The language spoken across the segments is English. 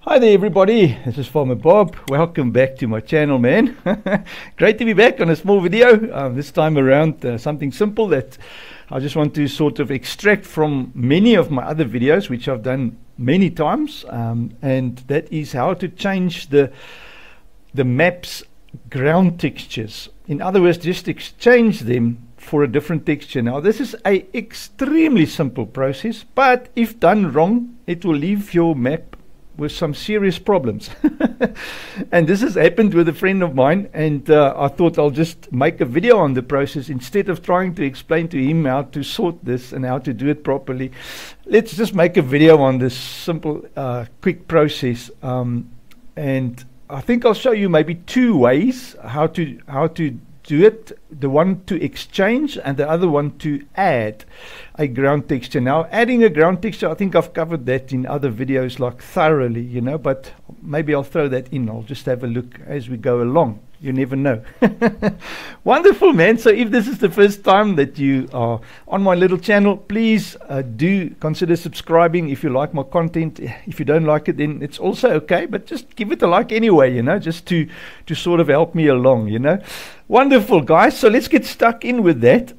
Hi there everybody, this is Farmer Bob. Welcome back to my channel, man. Great to be back on a small video. This time around something simple that I just want to sort of extract from many of my other videos, which I've done many times, and that is how to change the map's ground textures. In other words, just exchange them for a different texture. Now this is a extremely simple process, but if done wrong, it will leave your map with some serious problems. And this has happened with a friend of mine, and I thought I'll just make a video on the process instead of trying to explain to him how to sort this and how to do it properly. Let's just make a video on this simple quick process, and I think I'll show you maybe two ways how to do it, the one to exchange and the other one to add a ground texture. Now adding a ground texture, I think I've covered that in other videos like thoroughly, you know, but maybe I'll throw that in. I'll just have a look as we go along. You never know. Wonderful, man. So if this is the first time that you are on my little channel, please do consider subscribing if you like my content. If you don't like it, then it's also okay, but just give it a like anyway, you know, just to sort of help me along, you know. Wonderful, guys. So let's get stuck in with that.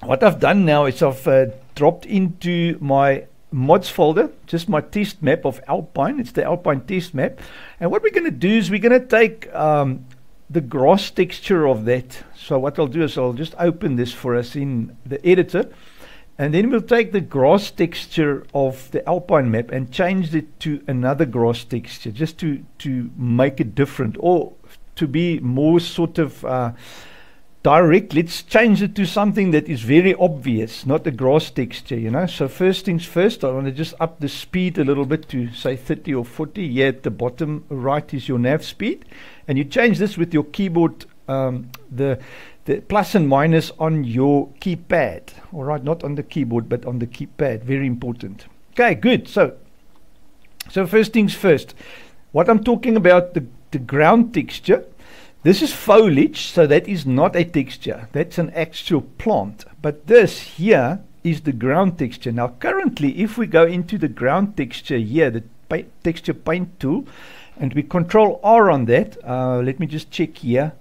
What I've done now is I've dropped into my mods folder just my test map of Alpine. It's the Alpine test map, and what we're going to do is we're going to take the grass texture of that. So what I'll do is I'll just open this for us in the editor, and then we'll take the grass texture of the Alpine map and change it to another grass texture, just to make it different, or to be more sort of direct. Let's change it to something that is very obvious, not a grass texture, you know. So first things first, I want to just up the speed a little bit to say 30 or 40. Here at the bottom right is your nav speed, and you change this with your keyboard, the plus and minus on your keypad. All right, not on the keyboard but on the keypad, very important. Okay, good. So first things first, what I'm talking about, the ground texture. This is foliage, so that is not a texture. That's an actual plant. But this here is the ground texture. Now currently, if we go into the ground texture here, the texture paint tool, and we control R on that, let me just check here.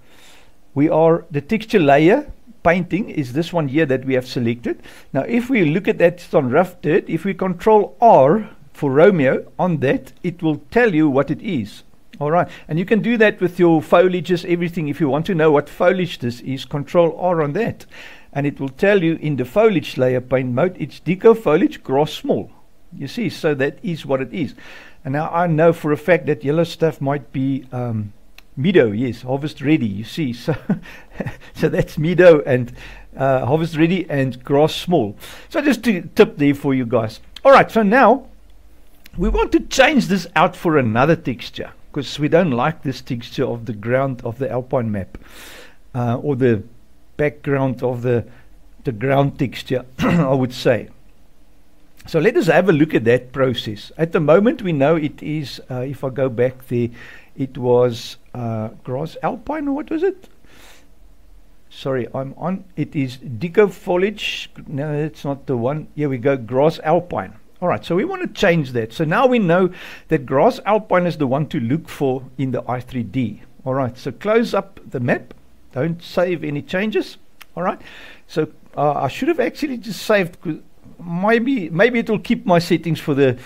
The texture layer painting is this one here that we have selected. Now if we look at that, it's on rough dirt. If we control R for Romeo on that, it will tell you what it is. All right, and you can do that with your foliages, everything. If you want to know what foliage this is, control R on that, and it will tell you in the foliage layer paint mode, it's deco foliage, grass small. You see, so that is what it is. And now I know for a fact that yellow stuff might be meadow, yes, harvest ready, you see. So so that's meadow and harvest ready and grass small. So just a tip there for you guys. All right, so now we want to change this out for another texture, because we don't like this texture of the ground of the Alpine map, or the background of the ground texture, I would say. So let us have a look at that process. At the moment we know it is, if I go back there, it was grass Alpine, or what was it? Sorry, it is deco foliage. No, that's not the one. Here we go, grass Alpine. All right, so we want to change that. So now we know that grass Alpine is the one to look for in the i3D. All right, so close up the map. Don't save any changes. All right, so I should have actually just saved. Maybe it will keep my settings for the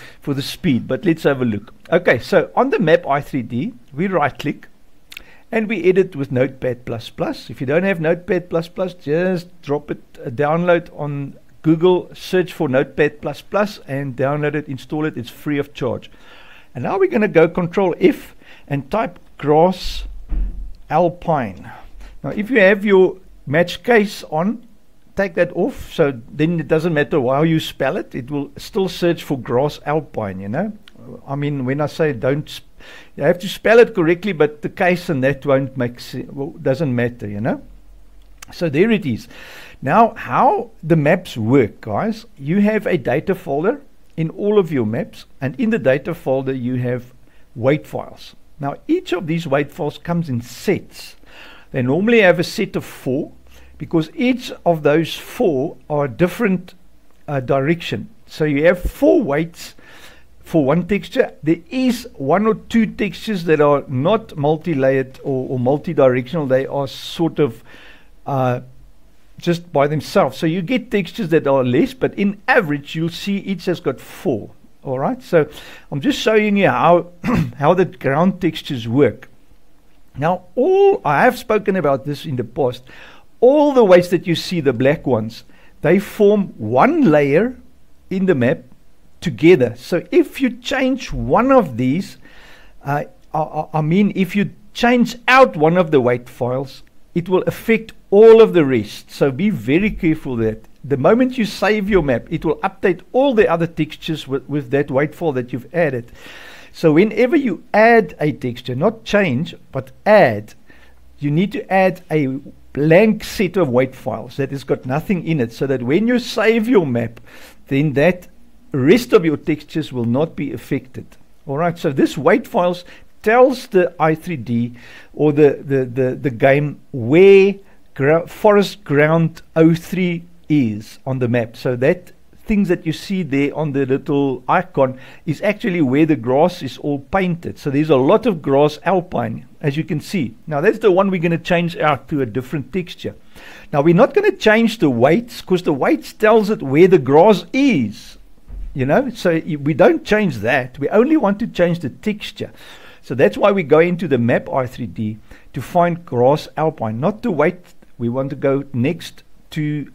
speed, but let's have a look. Okay, so on the map i3D, we right click and we edit with Notepad++. If you don't have Notepad++, just drop it, download on Google, search for Notepad++ and download it, install it. It's free of charge. And now we're going to go Control F and type grass Alpine. Now if you have your match case on, take that off, so then it doesn't matter how you spell it, it will still search for grass Alpine, you know. I mean, when I say you have to spell it correctly, but the case and that won't make sense, well, doesn't matter, you know. So there it is. Now how the maps work, guys, you have a data folder in all of your maps, and in the data folder you have weight files. Now each of these weight files comes in sets. They normally have a set of 4, because each of those 4 are different direction. So you have 4 weights for one texture. There is one or two textures that are not multi-layered or multi-directional. They are sort of just by themselves. So you get textures that are less, but in average you'll see each has got 4. All right, so I'm just showing you how how the ground textures work. Now, I have spoken about this in the past. All the weights that you see, the black ones, they form one layer in the map together. So if you change one of these, I mean if you change out one of the weight files, it will affect all of the rest. So be very careful that the moment you save your map, it will update all the other textures with that weight file that you've added. So whenever you add a texture, not change, but add, you need to add a blank set of weight files that has got nothing in it, so that when you save your map, then that rest of your textures will not be affected. All right, so this weight files tells the i3D or the game where forest ground 03 is on the map. So that things that you see there on the little icon is actually where the grass is all painted. So there's a lot of grass alpine, as you can see. Now that's the one we're going to change out to a different texture. Now we're not going to change the weights, because the weights tells it where the grass is, you know. So we don't change that. We only want to change the texture. So that's why we go into the map i3D to find grass alpine, not the weight. We want to go next to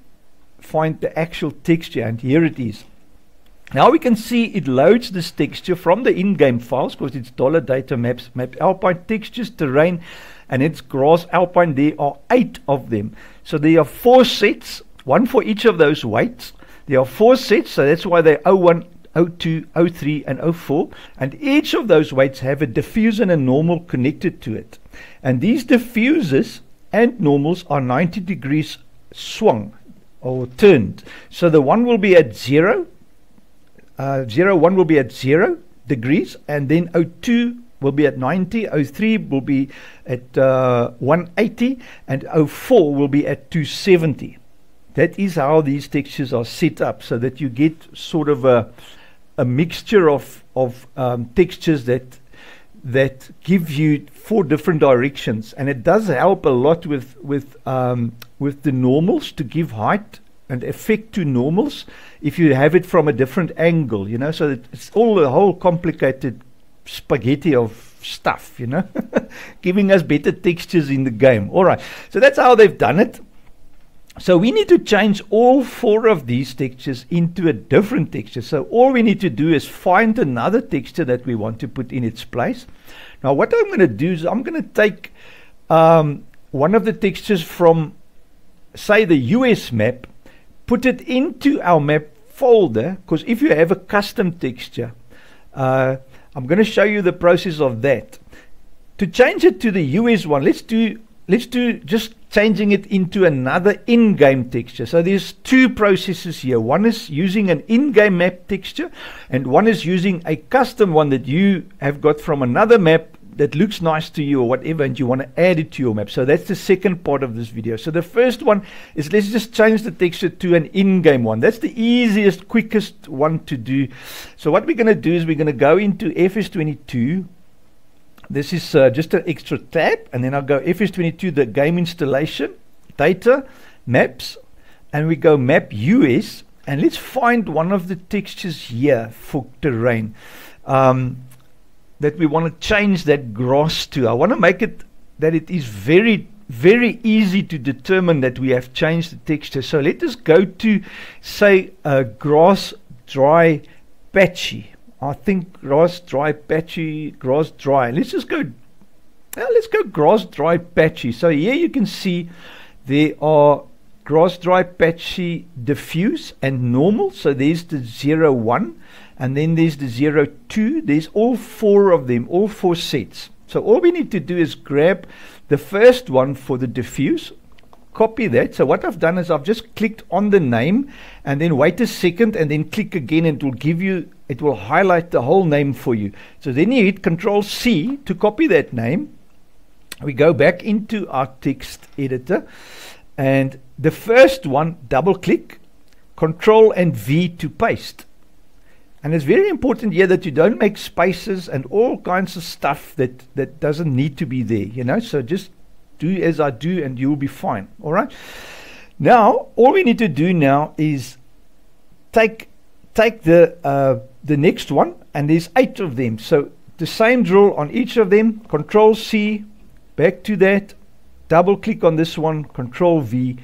find the actual texture, and here it is. Now we can see it loads this texture from the in-game files, because it's $data maps, map alpine textures, terrain, and it's grass alpine. There are 8 of them. So there are 4 sets, one for each of those weights. There are 4 sets, so that's why they're 01, 02, 03, and 04. And each of those weights have a diffuse and a normal connected to it. And these diffusers and normals are 90 degrees swung or turned. So the one will be at 0, 01 will be at 0 degrees, and then 02 will be at 90, 03 will be at 180, and 04 will be at 270. That is how these textures are set up, so that you get sort of a mixture of textures that give you 4 different directions. And it does help a lot with the normals, to give height and effect to normals if you have it from a different angle, you know. So it's all a whole complicated spaghetti of stuff, you know, giving us better textures in the game. All right, so that's how they've done it. So we need to change all 4 of these textures into a different texture. So all we need to do is find another texture that we want to put in its place. Now what I'm going to do is I'm going to take one of the textures from, say, the US map, put it into our map folder, because if you have a custom texture, I'm going to show you the process of that. To change it to the US one, let's do just changing it into another in-game texture. So there's 2 processes here. One is using an in-game map texture, and one is using a custom one that you have got from another map that looks nice to you or whatever, and you want to add it to your map. So that's the second part of this video. So the first one is, let's just change the texture to an in-game one. That's the easiest, quickest one to do. So what we're going to do is we're going to go into FS22. This is just an extra tab, and then I'll go FS22, the game installation, data, maps, and we go map US, and let's find one of the textures here for terrain that we want to change that grass to. I want to make it that it is very, very easy to determine that we have changed the texture. So let us go to, say, grass dry patchy. I think grass dry patchy, grass dry. Let's just go, let's go grass dry patchy. So here you can see there are grass dry patchy diffuse and normal. So there's the 01, and then there's the 02. There's all 4 of them, all 4 sets. So all we need to do is grab the first one for the diffuse, copy that. So what I've done is I've just clicked on the name and then wait a second and then click again, and it will give you, it will highlight the whole name for you. So then you hit Control C to copy that name. We go back into our text editor, and the first one, double click, Control and V to paste. And it's very important here that you don't make spaces and all kinds of stuff that doesn't need to be there, you know. So just do as I do and you'll be fine. All right. Now, all we need to do now is take the next one, and there's 8 of them. So the same drill on each of them. Control C, back to that, double click on this one, Control V,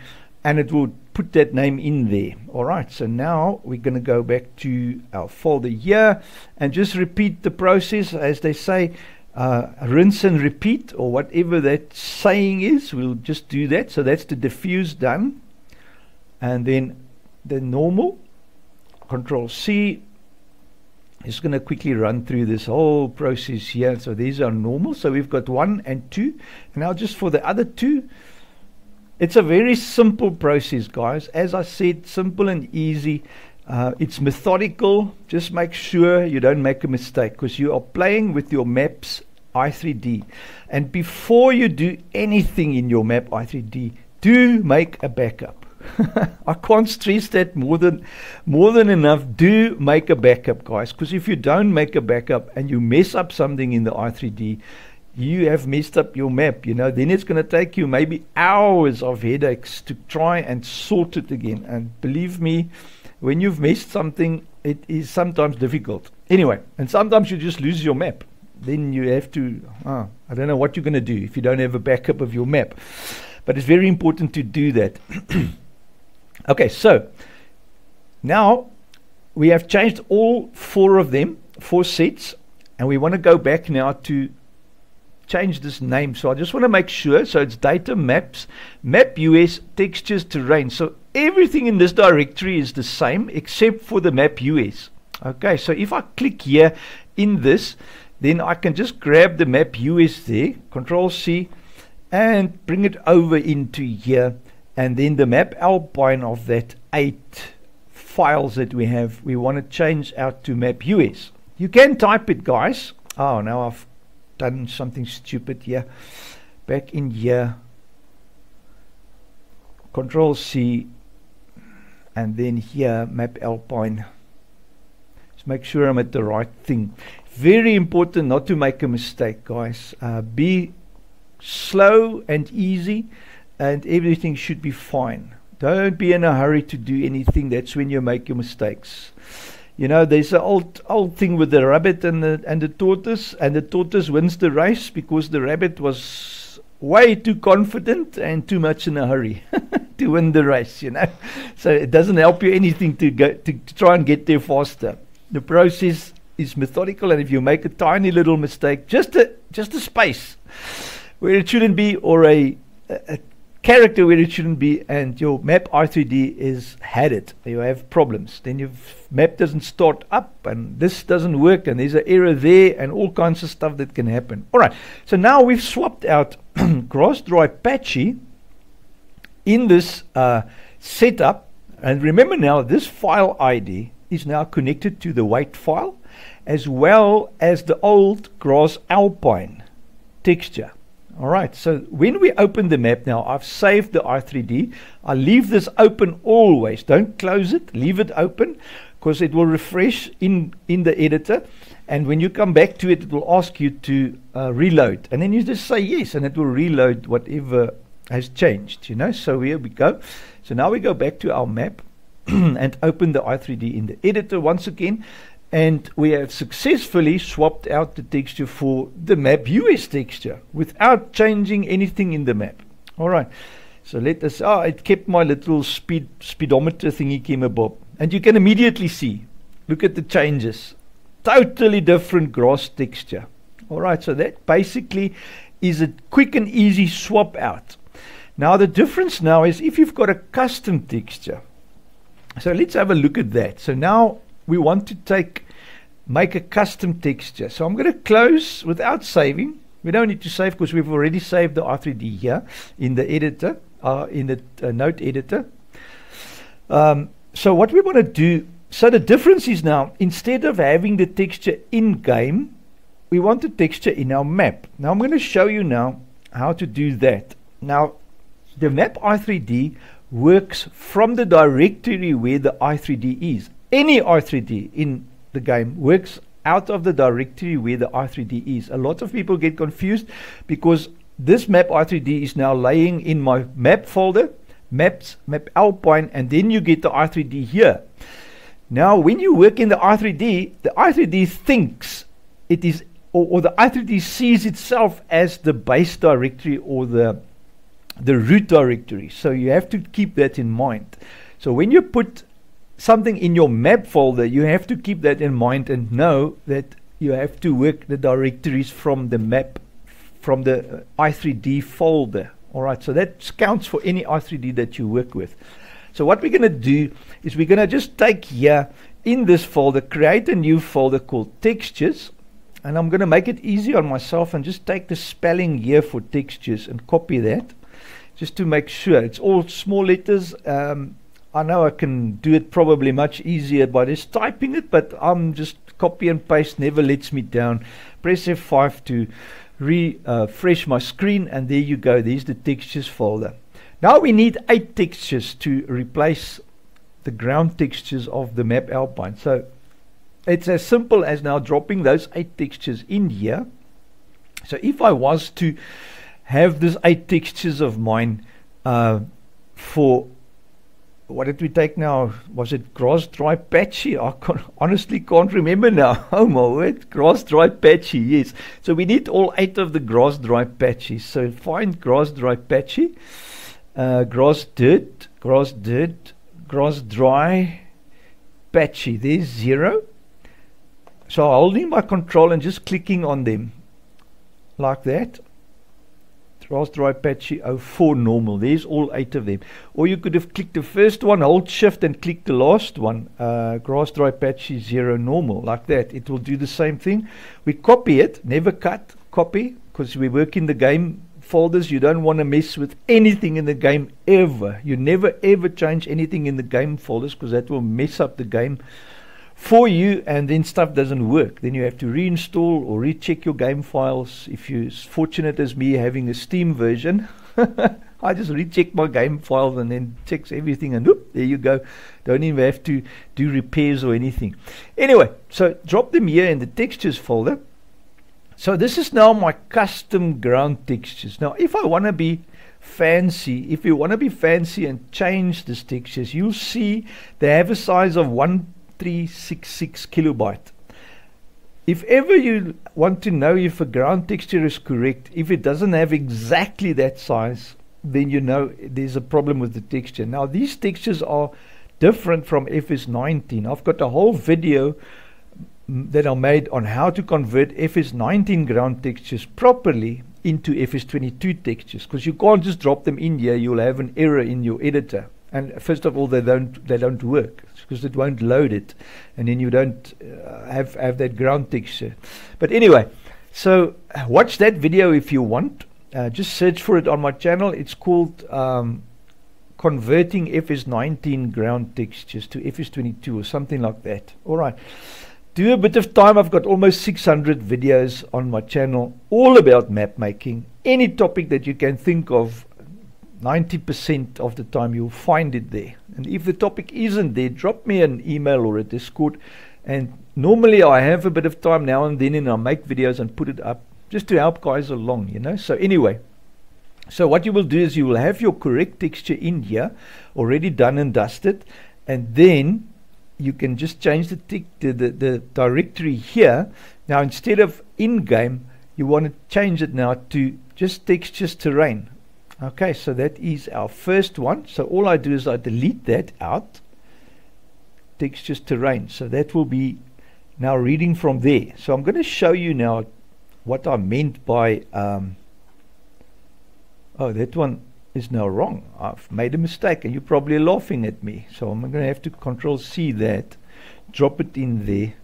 and it will put that name in there. All right, so now we're going to go back to our folder here and just repeat the process. As they say, rinse and repeat, or whatever that saying is. We'll just do that. So that's the diffuse done, and then the normal, Control C. Just going to quickly run through this whole process here. So these are normal. So we've got 1 and 2. And now just for the other 2, it's a very simple process, guys. As I said, simple and easy. It's methodical. Just make sure you don't make a mistake, because you are playing with your maps i3D. And before you do anything in your map i3D, do make a backup. I can't stress that more than enough. Do make a backup, guys, because if you don't make a backup and you mess up something in the i3D, you have messed up your map, you know. Then it's going to take you maybe hours of headaches to try and sort it again. And believe me, when you've messed something, it is sometimes difficult. Anyway, and sometimes you just lose your map. Then you have to, I don't know what you're going to do if you don't have a backup of your map. But it's very important to do that. Okay, so now we have changed all 4 of them, 4 sets, and we want to go back now to change this name. So I just want to make sure. So it's data maps, map US, textures, terrain. So everything in this directory is the same except for the map US. Okay, so if I click here in this, then I can just grab the map US there, Control C, and bring it over into here. And then the map Alpine of that 8 files that we have, we want to change out to map US. You can type it, guys. Oh, now I've done something stupid here. Back in here, Control C, and then here, map Alpine. Just make sure I'm at the right thing. Very important not to make a mistake, guys. Be slow and easy, and everything should be fine. Don't be in a hurry to do anything. That's when you make your mistakes. You know, there's an old thing with the rabbit and the tortoise, and the tortoise wins the race because the rabbit was way too confident and too much in a hurry to win the race, you know. So it doesn't help you anything to try and get there faster. The process is methodical, and if you make a tiny little mistake, just a space where it shouldn't be, or a character where it shouldn't be, and your map i3D is had it, you have problems. Then your map doesn't start up, and this doesn't work, and there's an error there, and all kinds of stuff that can happen. All right, so now we've swapped out GrassDry Patchy in this setup, and remember now this file ID is now connected to the weight file as well as the old Grass Alpine texture. All right, so when we open the map now, I've saved the i3D. I leave this open always. Don't close it. Leave it open, because it will refresh in the editor. And when you come back to it, it will ask you to reload. And then you just say yes, and it will reload whatever has changed, you know. So here we go. So now we go back to our map and open the i3D in the editor once again. And we have successfully swapped out the texture for the map US texture without changing anything in the map. All right, so let us, it kept my little speedometer thingy kemabob. And you can immediately see, look at the changes. Totally different grass texture. All right, so that basically is a quick and easy swap out. Now the difference now is if you've got a custom texture. So let's have a look at that. So now we want to make a custom texture. So I'm going to close without saving. We don't need to save because we've already saved the i3D here in the editor, in the note editor. So what we want to do, so the difference is now, instead of having the texture in game, we want the texture in our map. Now I'm going to show you now how to do that. Now the map i3D works from the directory where the i3D is. Any i3D the game, works out of the directory where the i3D is. A lot of people get confused because this map i3D is now laying in my map folder, maps, map Alpine, and then you get the i3D here. Now, when you work in the i3D thinks it is, or the i3D sees itself as the base directory or the root directory. So you have to keep that in mind. So when you put something in your map folder, you have to keep that in mind and know that you have to work the directories from the map, from the i3D folder. All right, so that counts for any i3D that you work with. So what we're going to do is we're going to just take here in this folder, create a new folder called textures. And I'm going to make it easy on myself and just take the spelling here for textures and copy that just to make sure it's all small letters. I know I can do it probably much easier by just typing it, but I'm just copy and paste, never lets me down. Press F5 to refresh my screen, and there you go. There's the textures folder. Now we need 8 textures to replace the ground textures of the map Alpine. So it's as simple as now dropping those 8 textures in here. So if I was to have this 8 textures of mine for, what did we take now? Was it grass, dry, patchy? I honestly can't remember now. Oh my word, grass, dry, patchy, yes. So we need all 8 of the grass, dry, patchy. So find grass, dry, patchy, grass, dirt, grass, dry, patchy. There's 0. So holding my control and just clicking on them like that. Grass, dry, patchy, 04 normal. There's all 8 of them. Or you could have clicked the first one, hold shift and click the last one. Grass, dry, patchy, 0 normal. Like that. It will do the same thing. We copy it, never cut, copy, because we work in the game folders. You don't want to mess with anything in the game ever. You never ever change anything in the game folders, because that will mess up the game for you, and then stuff doesn't work. Then you have to reinstall or recheck your game files. If you're as fortunate as me having a Steam version, I just recheck my game files and then checks everything, and whoop, there you go. Don't even have to do repairs or anything. Anyway, so drop them here in the textures folder. So this is now my custom ground textures. Now if I want to be fancy, if you want to be fancy and change these textures, you'll see they have a size of 1366 kilobyte. If ever you want to know if a ground texture is correct, if it doesn't have exactly that size, then you know there's a problem with the texture. Now these textures are different from FS19. I've got a whole video that I made on how to convert FS19 ground textures properly into FS22 textures, because you can't just drop them in here. You'll have an error in your editor. And first of all, they don't work because it won't load it, and then you don't have that ground texture. But anyway, so watch that video if you want. Just search for it on my channel. It's called converting FS19 ground textures to FS22 or something like that. All right. Do a bit of time. I've got almost 600 videos on my channel, all about map making. Any topic that you can think of, 90% of the time you'll find it there. And if the topic isn't there, drop me an email or a Discord. And normally I have a bit of time now and then, and I make videos and put it up just to help guys along, you know. So anyway, so what you will do is you will have your correct texture in here, already done and dusted, and then you can just change the directory here. Now instead of in-game, you want to change it now to just textures terrain. Okay, so that is our first one. So all I do is I delete that out, textures terrain. So that will be now reading from there. So I'm going to show you now what I meant by oh, that one is now wrong. I've made a mistake and you're probably laughing at me. So I'm going to have to Control C that, drop it in there.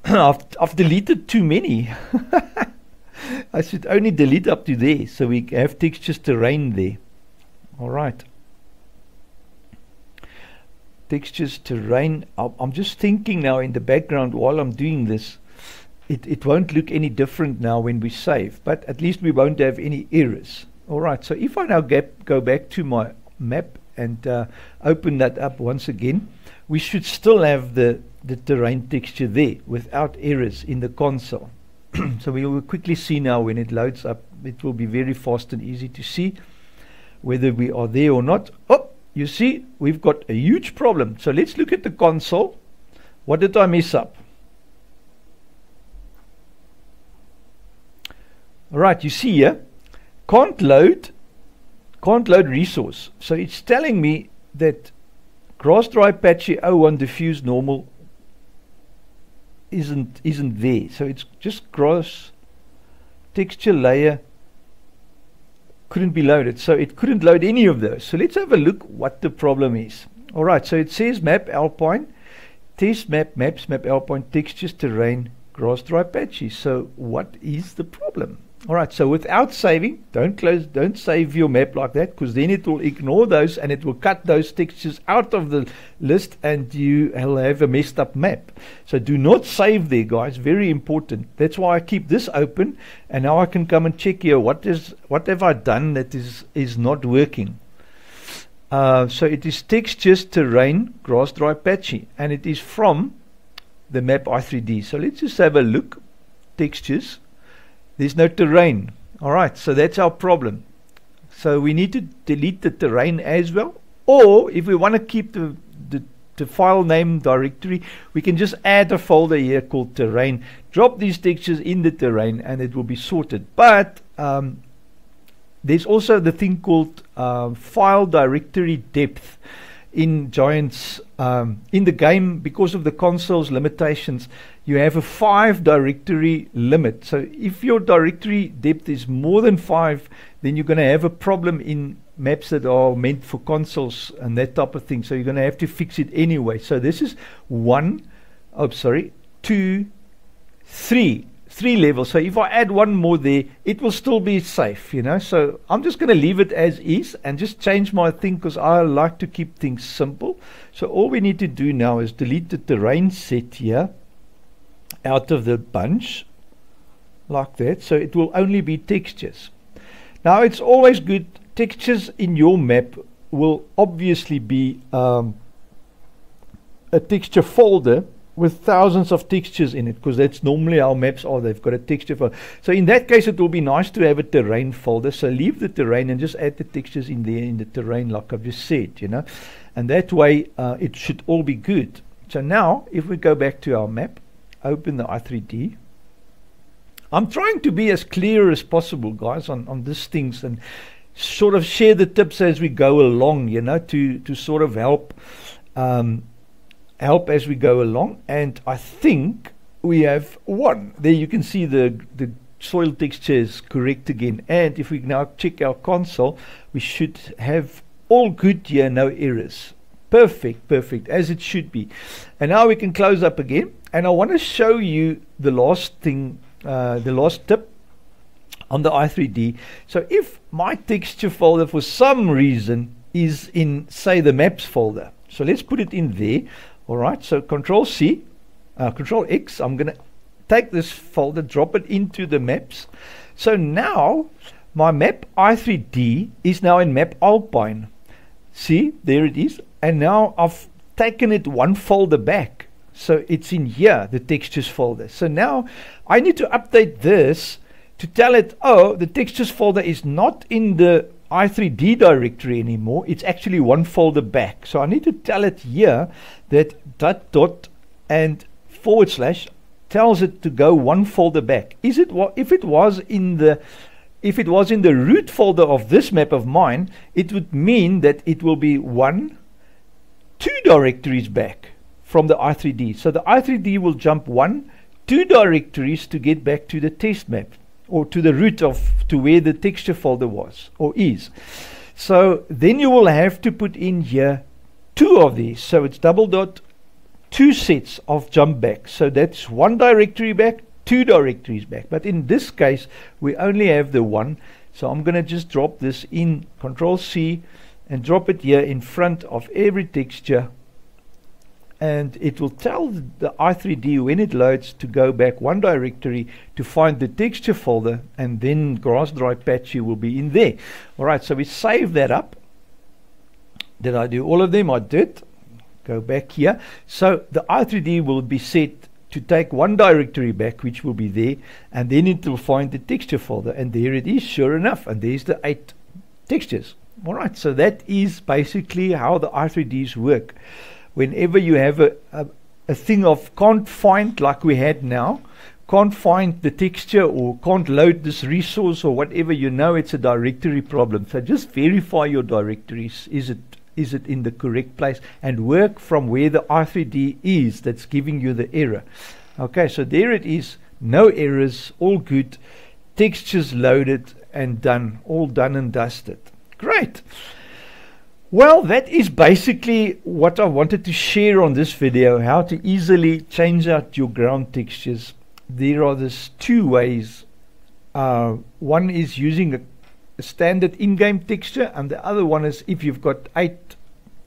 I've deleted too many. I should only delete up to there, so we have textures terrain there. All right. Textures terrain. I'm just thinking now in the background while I'm doing this. It won't look any different now when we save, but at least we won't have any errors. All right. So if I now go back to my map and open that up once again, we should still have the the terrain texture there without errors in the console. So we will quickly see now when it loads up. It will be very fast and easy to see whether we are there or not. Oh, you see, we've got a huge problem. So let's look at the console. What did I mess up? Right, you see here, can't load resource. So it's telling me that grass dry patchy 01 diffuse normal isn't there. So it's just grass texture layer couldn't be loaded. So it couldn't load any of those. So let's have a look what the problem is. Alright, so it says map Alpine, test map, maps, map Alpine, textures, terrain, grass dry patchy. So what is the problem? Alright, so without saving, don't save your map like that, because then it will ignore those and it will cut those textures out of the list and you will have a messed up map. So do not save there, guys, very important. That's why I keep this open, and now I can come and check here what have I done that is not working. So it is textures, terrain, grass dry patchy, and it is from the map i3D. So let's just have a look. Textures. There's no terrain. Alright, so that's our problem. So we need to delete the terrain as well. Or if we want to keep the file name directory, we can just add a folder here called terrain. Drop these textures in the terrain and it will be sorted. But there's also the thing called file directory depth in Giants. In the game, because of the console's limitations, you have a 5 directory limit. So if your directory depth is more than 5, then you're going to have a problem in maps that are meant for consoles and that type of thing. So you're going to have to fix it anyway. So this is 2, 3 levels. So if I add one more there, it will still be safe, you know. So I'm just going to leave it as is and just change my thing, because I like to keep things simple. So all we need to do now is delete the terrain set here out of the bunch like that. So it will only be textures. Now it's always good, textures in your map will obviously be a texture folder with thousands of textures in it, because that's normally how maps are. They've got a texture folder. So in that case, it will be nice to have a terrain folder. So leave the terrain and just add the textures in there in the terrain, like I've just said, you know. And that way, it should all be good. So now, if we go back to our map, open the i3D. I'm trying to be as clear as possible, guys, on these things, and sort of share the tips as we go along, you know, to sort of help as we go along. And I think we have one. There you can see the soil texture is correct again. And if we now check our console, we should have all good here, no errors. Perfect, as it should be. And now we can close up again. And I want to show you the last thing, the last tip on the i3D. So if my texture folder for some reason is in, say, the maps folder, so let's put it in there. Alright, so Control C, Control X, I'm going to take this folder, drop it into the maps. So now my map i3D is now in map Alpine. See, there it is. And now I've taken it one folder back. So it's in here, the textures folder. So now I need to update this to tell it, oh, the textures folder is not in the i3D directory anymore. It's actually one folder back. So I need to tell it here that dot and / tells it to go one folder back. Is it if it was in the root folder of this map of mine, it would mean that it will be 2 directories back from the i3D. So the i3D will jump 2 directories to get back to the test map, or to the root to where the texture folder was or is. So then you will have to put in here 2 of these. So it's double dot 2 sets of jump back. So that's 1 directory back, 2 directories back. But in this case, we only have the 1. So I'm going to just drop this in Control C and drop it here in front of every texture. And it will tell the i3D when it loads to go back 1 directory to find the texture folder, and then grass dry patchy will be in there. Alright, so we save that up. Did I do all of them? I did. go back here. So the i3D will be set to take one directory back, which will be there, and then it will find the texture folder, and there it is, sure enough, and there's the 8 textures. All right, so that is basically how the i3Ds work. Whenever you have a thing of can't find, like we had now, can't find the texture or can't load this resource or whatever, you know it's a directory problem. So just verify your directories. Is it in the correct place, and work from where the i3D is that's giving you the error. Okay, so there it is, no errors, all good, textures loaded and done, all done and dusted. Great. Well, that is basically what I wanted to share on this video, how to easily change out your ground textures. There are these 2 ways. One is using a standard in-game texture, and the other one is if you've got 8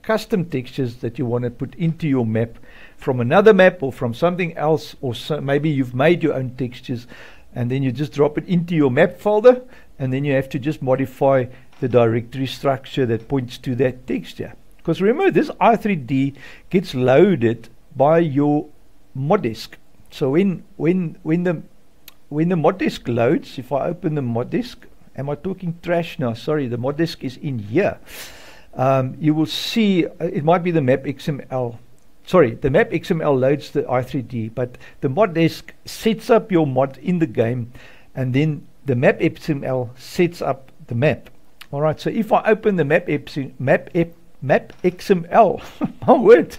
custom textures that you want to put into your map from another map or from something else, or maybe you've made your own textures and then you just drop it into your map folder, and then you have to just modify the directory structure that points to that texture. Because remember, this i3D gets loaded by your mod disk. So when the mod disk loads, if I open the mod disk, am I talking trash now? Sorry, the mod disk is in here. You will see it might be the map XML. Sorry, the map XML loads the i3D, but the mod disk sets up your mod in the game, and then the map XML sets up the map. All right, so if I open the map XML, my word,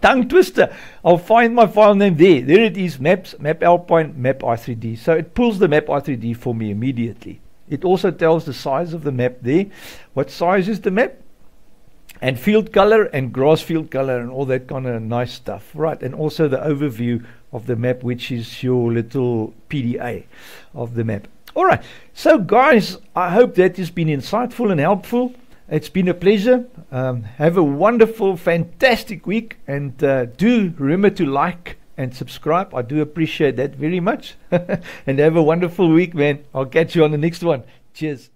tongue twister, I'll find my file name there. There it is, maps, map Alpine, map i3D. So it pulls the map i3D for me immediately. It also tells the size of the map there, what size is the map, and field color and grass field color and all that kind of nice stuff, right? And also the overview of the map, which is your little PDA of the map. All right, so guys, I hope that has been insightful and helpful. It's been a pleasure. Have a wonderful, fantastic week, and do remember to like and subscribe. I do appreciate that very much. And have a wonderful week, man. I'll catch you on the next one. Cheers.